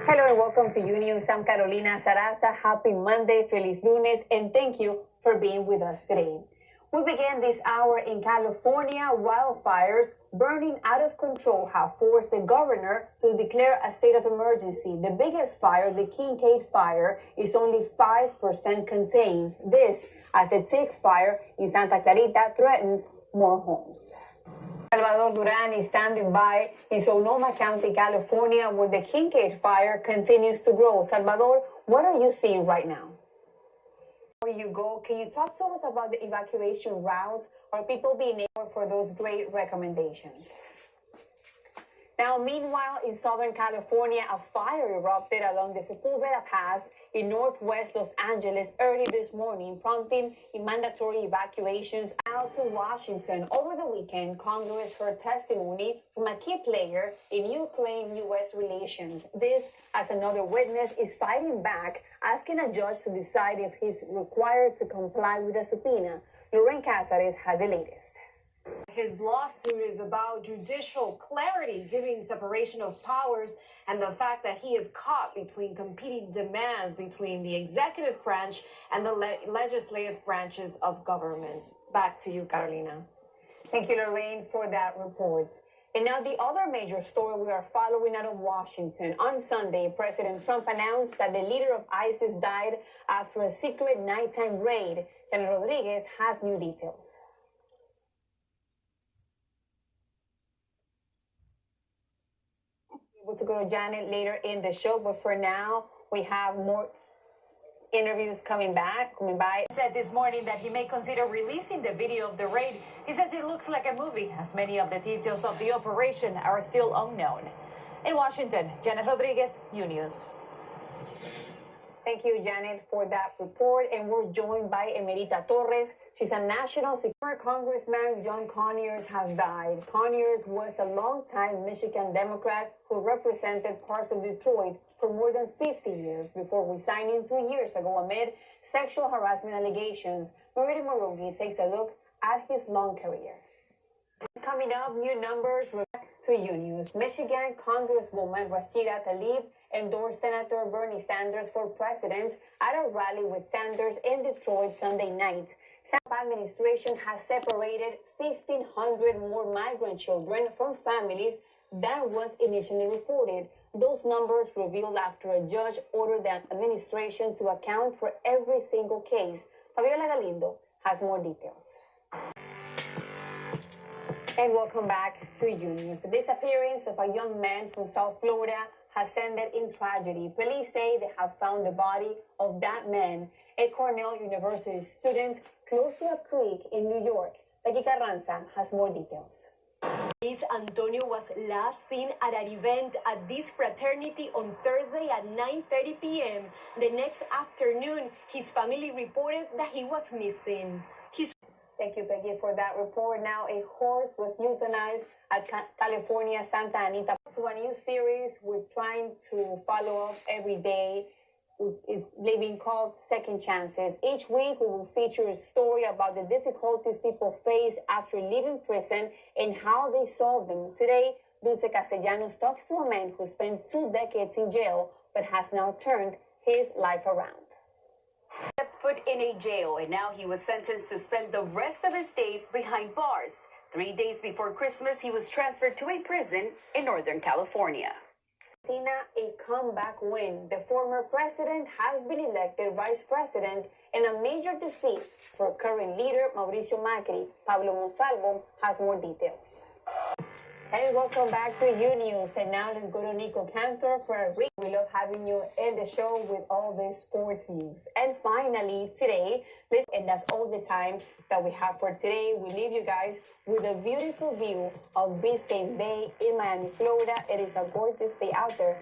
Hello and welcome to Unews. I'm Carolina Sarassa. Happy Monday, Feliz Lunes, and thank you for being with us today. We began this hour in California. Wildfires burning out of control have forced the governor to declare a state of emergency. The biggest fire, the Kincaid fire, is only 5% contained. This as the Tick fire in Santa Clarita threatens more homes. Salvador Duran is standing by in Sonoma County, California, where the Kincaid fire continues to grow. Salvador, what are you seeing right now? Before you go, can you talk to us about the evacuation routes? Are people being able for those great recommendations? Now, meanwhile, in Southern California, a fire erupted along the Sepulveda Pass in northwest Los Angeles early this morning, prompting mandatory evacuations out to Washington. Over the weekend, Congress heard testimony from a key player in Ukraine-U.S. relations. This, as another witness, is fighting back, asking a judge to decide if he's required to comply with a subpoena. Lauren Casares has the latest. His lawsuit is about judicial clarity, giving separation of powers, and the fact that he is caught between competing demands between the executive branch and the legislative branches of government. Back to you, Carolina. Thank you, Lorraine, for that report. And now the other major story we are following out of Washington. On Sunday, President Trump announced that the leader of ISIS died after a secret nighttime raid. Janet Rodriguez has new details. To go to Janet later in the show, but for now we have more interviews coming by. He said this morning that he may consider releasing the video of the raid. He says it looks like a movie, as many of the details of the operation are still unknown. In Washington, Janet Rodriguez, Unews. Thank you, Janet, for that report. And we're joined by Emerita Torres. She's a national security. Congressman John Conyers has died. Conyers was a longtime Michigan Democrat who represented parts of Detroit for more than 50 years before resigning 2 years ago amid sexual harassment allegations. Marita Morongi takes a look at his long career. Coming up, new numbers to Unews. Michigan Congresswoman Rashida Tlaib endorsed Senator Bernie Sanders for president at a rally with Sanders in Detroit Sunday night. Trump administration has separated 1,500 more migrant children from families than was initially reported. Those numbers revealed after a judge ordered the administration to account for every single case. Fabiola Galindo has more details. And welcome back to Unews. The disappearance of a young man from South Florida has ended in tragedy. Police say they have found the body of that man, a Cornell University student, close to a creek in New York. Becky Carranza has more details. Antonio was last seen at an event at this fraternity on Thursday at 9:30 p.m. The next afternoon, his family reported that he was missing. Thank you, Peggy, for that report. Now, a horse was euthanized at California Santa Anita. To a new series we're trying to follow up every day, which is being called Second Chances. Each week, we will feature a story about the difficulties people face after leaving prison and how they solve them. Today, Dulce Castellanos talks to a man who spent 2 decades in jail but has now turned his life around. Set foot in a jail, and now he was sentenced to spend the rest of his days behind bars. 3 days before Christmas, he was transferred to a prison in Northern California. A comeback win. The former president has been elected vice president in a major defeat for current leader Mauricio Macri. Pablo Monsalvo has more details. Hey, welcome back to Unews. And now let's go to Nico Cantor for a read. We love having you in the show with all this sports news. And finally, today, and that's all the time that we have for today. We leave you guys with a beautiful view of Biscayne Bay in Miami, Florida. It is a gorgeous day out there.